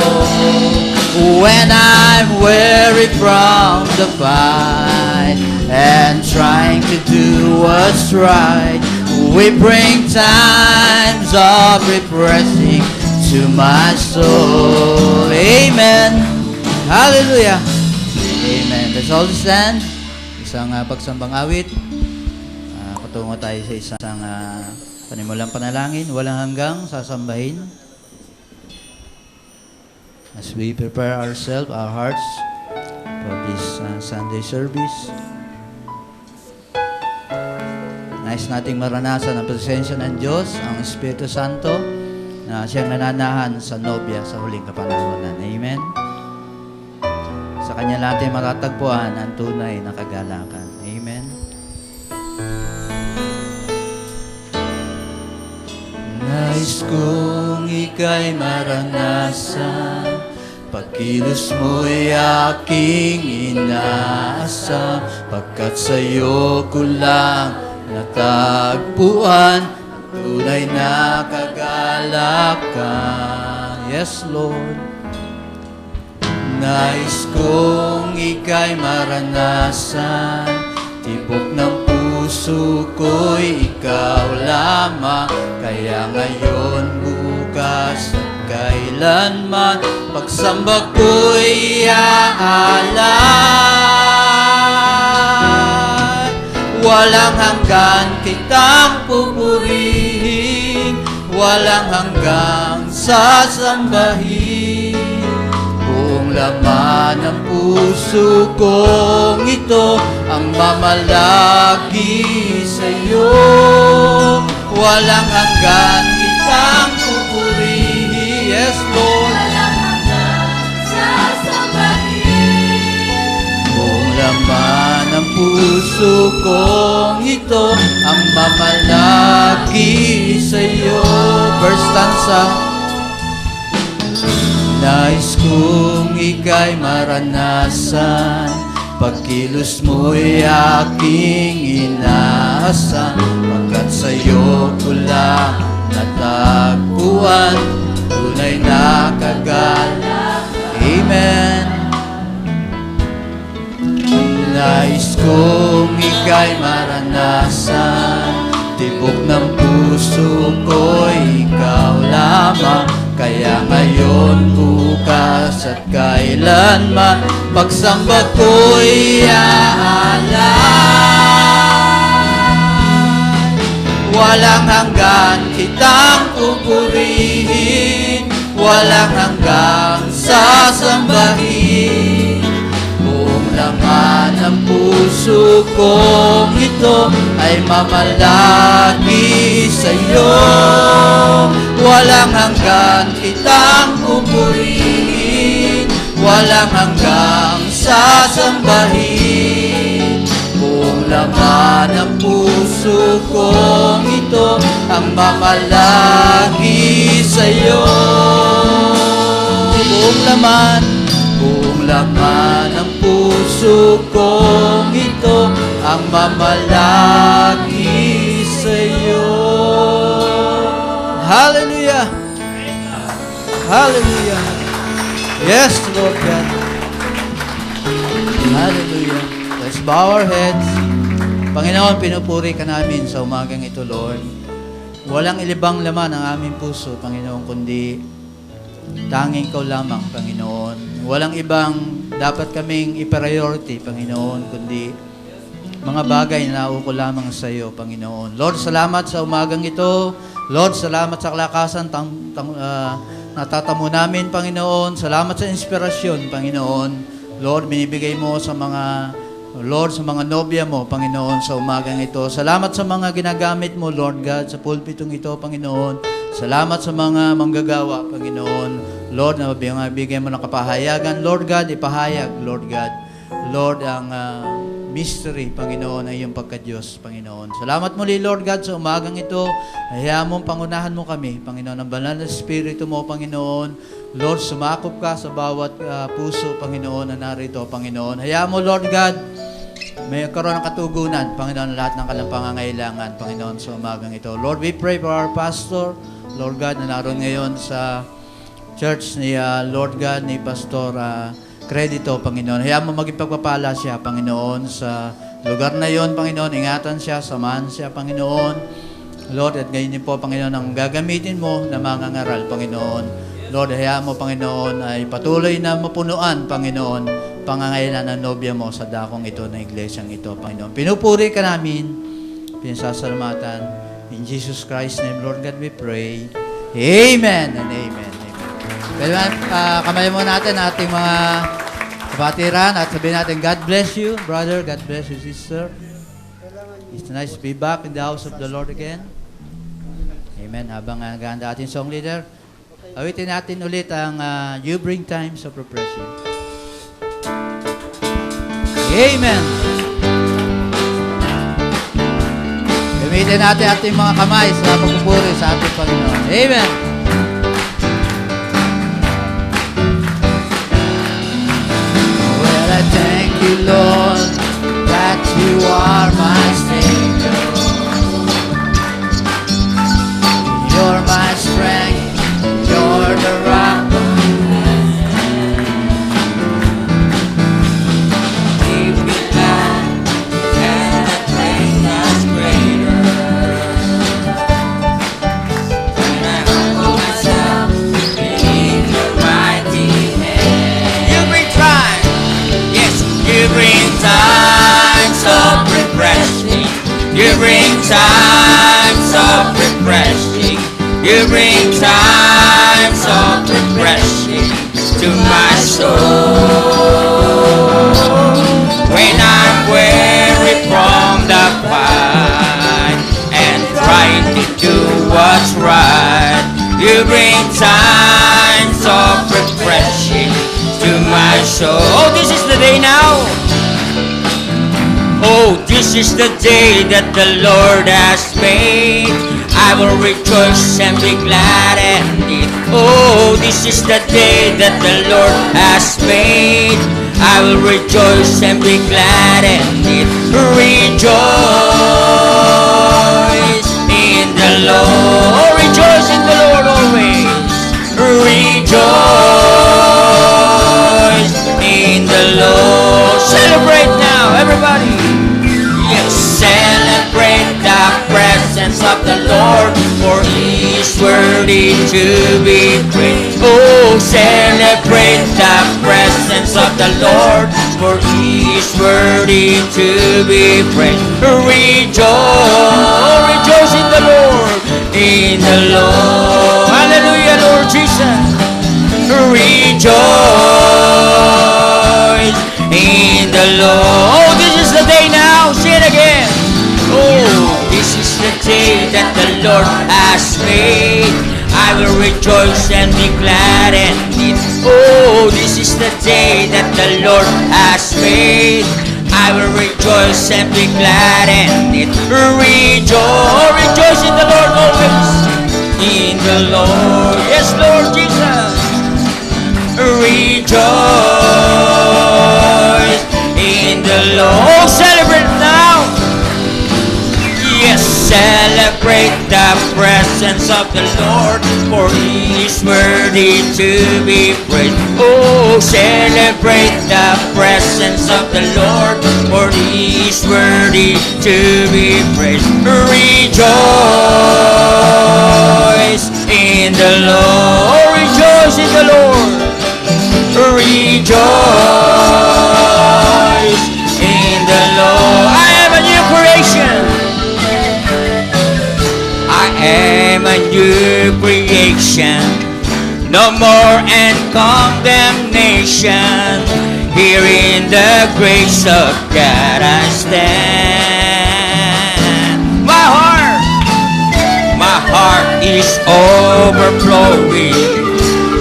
Speaker 3: When I'm weary from the fight and trying to do what's right, we bring times of refreshing to my soul. Amen. Hallelujah. Amen. Let's all stand. Isang pagsambang awit. Patungo tayo sa isang panimulang panalangin. Walang hanggang sasambahin. As we prepare ourselves, our hearts for this Sunday service. Nais nating maranasan ang presensya ng Diyos, ang Espiritu Santo, na siyang nananahan sa nobya sa huling kapanahonan. Amen. Sa Kanya natin matatagpuan ang tunay na kagalakan. Amen. Nais kong ika'y maranasan, pagkilos mo'y aking inaasam, pagkat sa'yo ko lang natagpuan ang tunay na kagalakan. Yes, Lord. Nais kong ika'y maranasan, tibok ng puso ko'y ikaw lamang. Kaya ngayon, bukas at kailanman, pagsamba ko'y aalay. Walang hanggan kitang pupurihin, walang hanggang sasambahin. Buong laman ng puso kong ito ang mamalagi sa'yo. Walang hanggan kitang pupurihin. Yes, Lord.
Speaker 1: Walang hanggang sasambahin.
Speaker 3: Buong laman ng puso kong ito ang mamalagi sa'yo. First stanza. Nais kong ika'y maranasan, pagkilos mo'y aking inaasan, pagkat sa'yo ko lang natagpuan tunay na kagalakan. Amen. Nais kong ika'y maranasan, tibok ng puso ko'y ikaw lamang. Kaya ngayon, bukas at kailanman, pagsamba ko'y aalay. Walang hanggan kitang pupurihin, walang hanggang sasambahin. Buong laman ng puso kong ito ay mamalagi sa'yo. Walang hanggan kitang pupurihin, walang hanggang sasambahin. Buong laman ng puso kong ito ang mamalagi sa'yo. Buong laman ng puso kong ito ang mamalagi sa'yo. Hallelujah! Hallelujah! Yes, Lord God. Hallelujah. Let's bow our heads. Panginoon, pinupuri ka namin sa umagang ito, Lord. Walang ilibang laman ang aming puso, Panginoon, kundi tanging ikaw lamang, Panginoon. Walang ibang dapat kaming i-priority, Panginoon, kundi mga bagay na nauuko lamang sa iyo, Panginoon. Lord, salamat sa umagang ito. Lord, salamat sa kalakasan natatamo namin, Panginoon. Salamat sa inspirasyon, Panginoon. Lord, binibigay mo sa mga nobya mo, Panginoon, sa umagang ito. Salamat sa mga ginagamit mo, Lord God, sa pulpitong ito, Panginoon. Salamat sa mga manggagawa, Panginoon. Lord, na bigay mo ng kapahayagan, Lord God, ipahayag, Lord God. Lord, ang mystery, Panginoon, ay iyong pagka-Diyos, Panginoon. Salamat muli, Lord God, sa umagang ito. Hayaan mo, pangunahan mo kami, Panginoon, ang banal na Espiritu mo, Panginoon. Lord, sumakop ka sa bawat puso, Panginoon, na narito, Panginoon. Hayaan mo, Lord God, may karoon ng katugunan, Panginoon, lahat ng kanilang pangangailangan, Panginoon, sa umagang ito. Lord, we pray for our pastor, Lord God, na naroon ngayon sa church ni Lord God, ni Pastor Credito, Panginoon. Hayaan mo maging pagpapala siya, Panginoon, sa lugar na yon, Panginoon. Ingatan siya, samahan siya, Panginoon. Lord, at ngayon din po, Panginoon, ang gagamitin mo na mga ngaral, Panginoon. Lord, hayaan mo, Panginoon, ay patuloy na mapunuan, Panginoon, pangangailan ng nobya mo sa dakong ito na iglesyang ito, Panginoon. Pinupuri ka namin, pinasasalamatan. In Jesus Christ's name, Lord God, we pray. Amen and amen. Pwede kamay mo natin ating mga kapatiran at sabihin natin, God bless you, brother. God bless you, sister. It's nice to be back in the house of the Lord again. Amen. Habang naganda ating song leader, awitin natin ulit ang You Bring Times of Refreshing. Amen. Gamitin natin ating mga kamay sa pagpupuri sa ating Panginoon. Amen. I thank you, Lord, that you are my Savior. You're my strength, you're the rock of my life. Keep me alive, and the thing that's greater. When I humble myself beneath your mighty hand, you bring triumph. You bring times of refreshing. You bring times of refreshing. You bring times of refreshing to my soul. When I'm weary from the fight and trying to do what's right, you bring times of refreshing to my soul. Oh, this is the day now. Oh, this is the day that the Lord has made. I will rejoice and be glad in it. Oh, this is the day that the Lord has made. I will rejoice and be glad in it. Rejoice in the Lord. Rejoice in the Lord always. Rejoice in the Lord. Celebrate now, everybody. Yes, celebrate the presence of the Lord, for He is worthy to be praised. Oh, celebrate the presence of the Lord, for He is worthy to be praised. Rejoice, rejoice in the Lord, in the Lord. Hallelujah, Lord Jesus. Rejoice in the Lord. Oh, this is the day now. Say it again. Oh, this is the day that the Lord has made. I will rejoice and be glad in it. Oh, this is the day that the Lord has made. I will rejoice and be glad in it. Rejoice, rejoice in the Lord always. In the Lord. Yes, Lord Jesus. Rejoice in the Lord. Celebrate now. Yes, celebrate the presence of the Lord, for He is worthy to be praised. Oh, celebrate the presence of the Lord, for He is
Speaker 4: is worthy to be praised. Rejoice in the Lord. Rejoice in the Lord. Rejoice in the Lord. I am a new creation. I am a new creation. No more and condemnation. Here in the grace of God I stand. My heart is overflowing.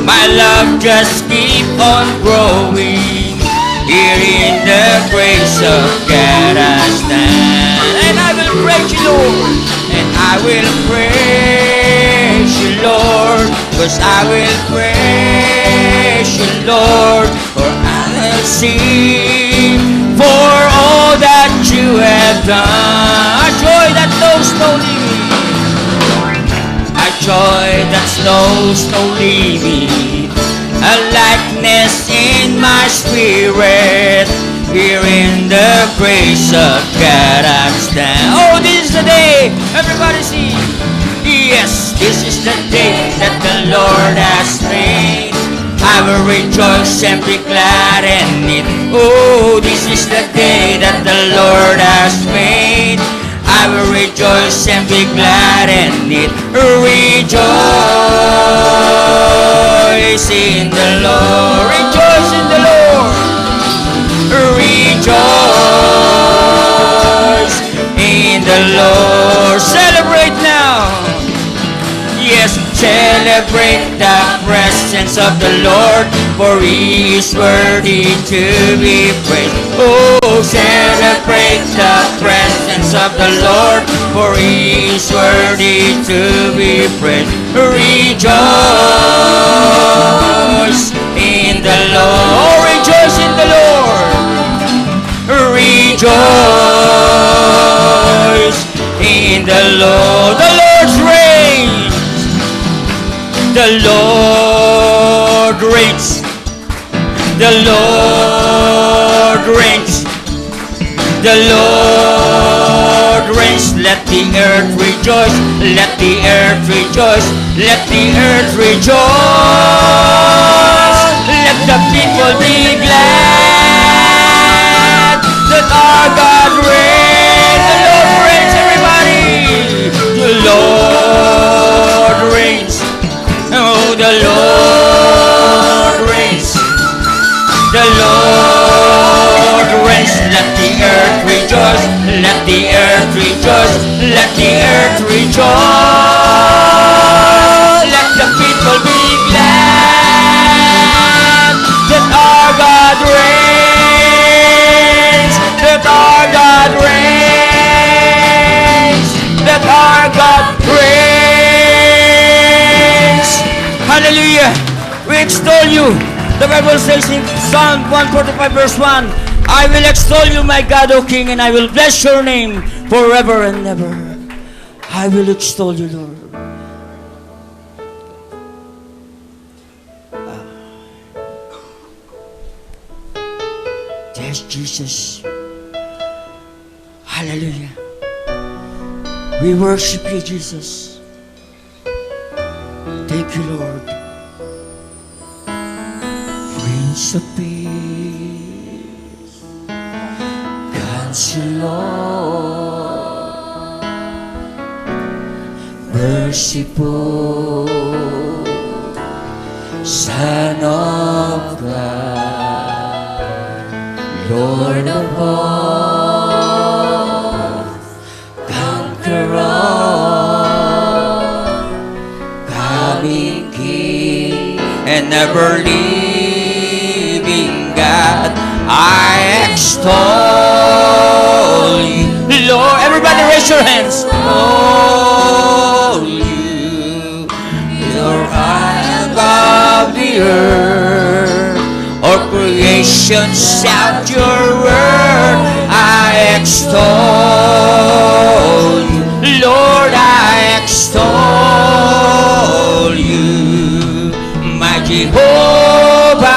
Speaker 4: My love just keep on growing. Here in the grace of God I stand. And I will praise you, Lord. And I will praise you, Lord. 'Cause I will praise you, Lord. For I will sing for all that you have done. A joy that knows no limit. A joy that knows no limit. A likeness in my spirit. Here in the grace of God I stand. Oh, this is the day. Everybody sing. Yes, this is the day that the Lord has made. I will rejoice and be glad in it. Oh, this is the day that the Lord has made. I will rejoice and be glad in it. Rejoice in the Lord. Rejoice in the Lord. Rejoice in the Lord. Celebrate now. Yes, celebrate the presence of the Lord, for He is worthy to be praised. Oh, celebrate the presence of the Lord, for He is worthy to be praised. Rejoice in the Lord. Rejoice in the Lord. Rejoice in the Lord. The Lord's reigns. The Lord reigns. The Lord reigns. The Lord reigns. Let the earth rejoice. Let the earth rejoice. Let the earth rejoice. Let the people be glad that our God reigns. The Lord reigns, everybody. The Lord reigns. Oh, the Lord reigns. The Lord reigns. Let the earth rejoice. Let the earth rejoice. Let the earth rejoice. Let the people be glad that our God reigns. That our God reigns. That our God reigns. Hallelujah. We extol you. The Bible says in Psalm 145 verse 1, I will extol you, my God, O King, and I will bless your name forever and ever. I will extol you, Lord. Yes, Jesus. Hallelujah. We worship you, Jesus. Thank you, Lord. Prince of Peace, Counselor, merciful, Son of God, Lord of all, Conqueror, coming King, and never living God, I extol you. Lord, everybody raise your hands. Oh, you, you're high above the earth. All creation shout your word. I extol you. Lord, I extol you. My Jehovah, I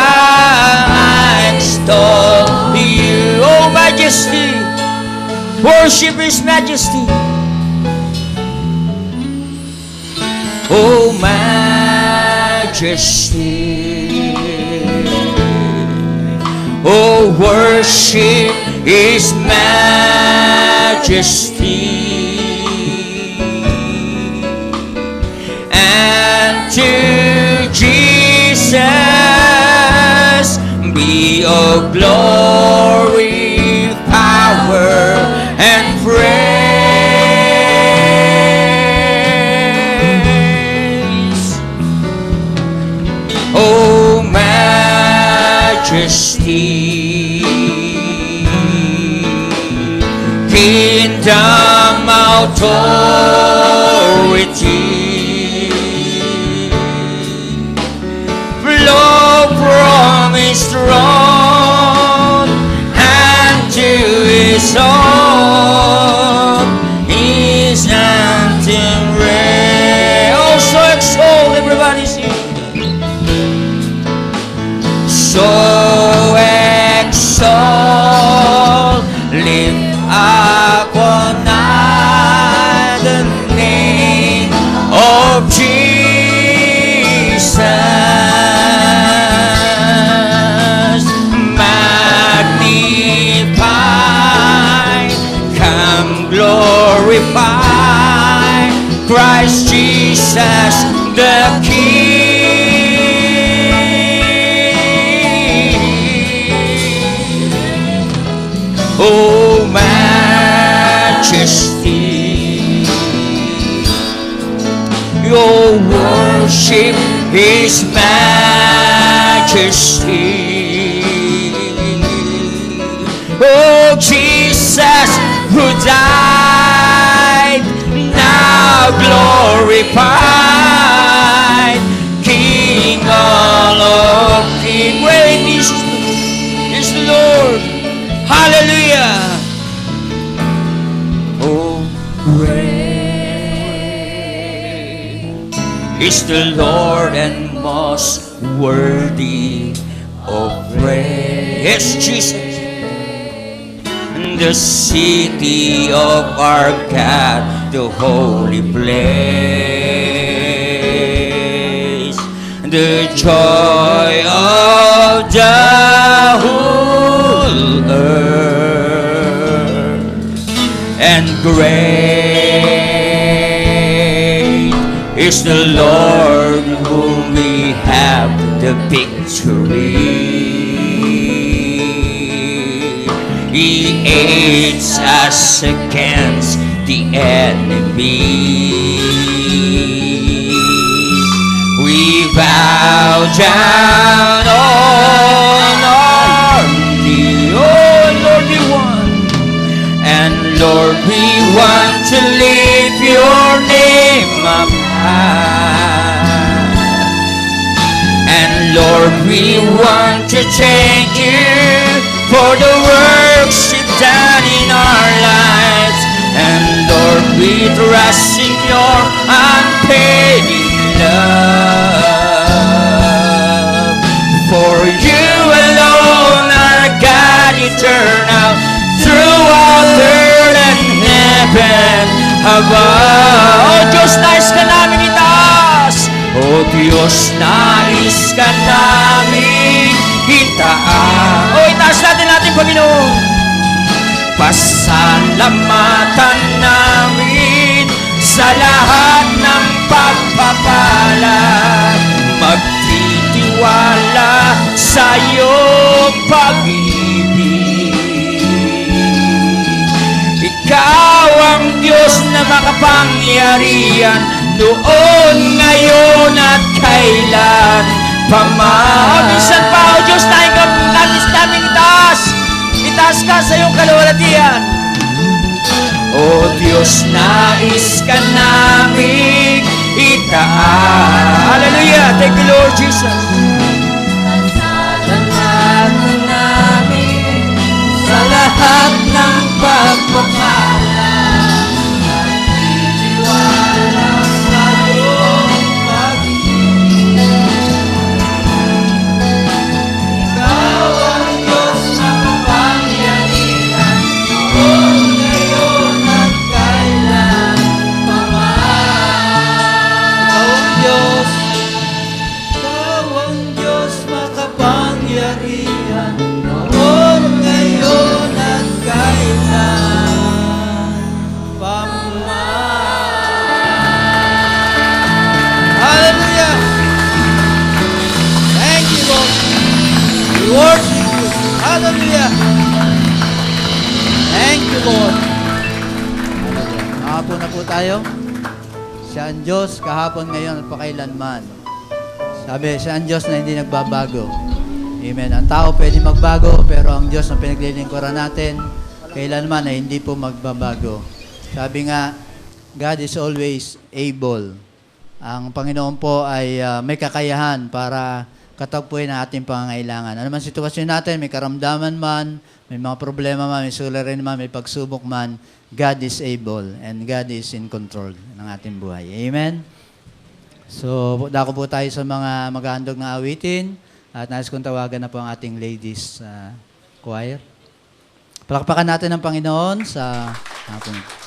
Speaker 4: extol you. Oh, majesty, Worship His majesty. Oh, majesty. Oh, worship His majesty. And to Jesus be all glory, power, and praise. Oh, majesty, kingdom, authority, flow from His throne and to His throne, His anthem reign. Also exalt, everybody sing. So exalt, lift up on high the name of Jesus. Magnify, come glorify Christ Jesus the King. Oh, majesty, your worship His majesty. Oh, Jesus who died, now glorified, King all of kings. Great is the Lord. Hallelujah. Oh, great is the Lord and most worthy of praise. Yes, Jesus. The city of our God, the holy place, the joy of the whole earth, and great is the Lord whom we have the victory. He aids us against the enemy. We bow down on thee, oh Lord, we want, and Lord, we want to lift your name up high. And Lord, we want to thank you for the works you've done in our lives. And Lord, we trust in your unfailing love. For you alone are God eternal, throughout earth and heaven above. O Diyos, nais ka namin itaas. O Diyos, nais ka namin itaas. O itaas natin Panginoon. Pasalamatan namin sa lahat ng pagpapala. Magtitiwala sa iyong pag-ibig. Ikaw ang Diyos na makapangyarihan, noon, ngayon at kailan paman. O minsan pa, O Diyos, nais namin itaas. Itaas ka sa iyong kaluwalhatian. O Diyos, nais ka namin itaas. Hallelujah! Thank you, Lord Jesus. Pasalamatan namin sa lahat ng pagpapala. Magtitiwala sa iyong pag-ibig. Ikaw ang Diyos na kapangyarihan, noon, ngayon,
Speaker 3: po tayo. Siya ang Diyos kahapon, ngayon at pakailanman. Sabi, siya ang Diyos na hindi nagbabago. Amen. Ang tao pwede magbago, pero ang Diyos na pinaglilingkuran natin, kailanman ay hindi po magbabago. Sabi nga, God is always able. Ang Panginoon po ay may kakayahan para katagpuin ang ating pangangailangan. Ano man sitwasyon natin, may karamdaman man, may mga problema man, may suliranin man, may pagsubok man, God is able and God is in control ng ating buhay. Amen? So, dako po tayo sa mga maghahandog na awitin at nais kong tawagan na po ang ating ladies choir. Palakpakan natin ang Panginoon sa hapon.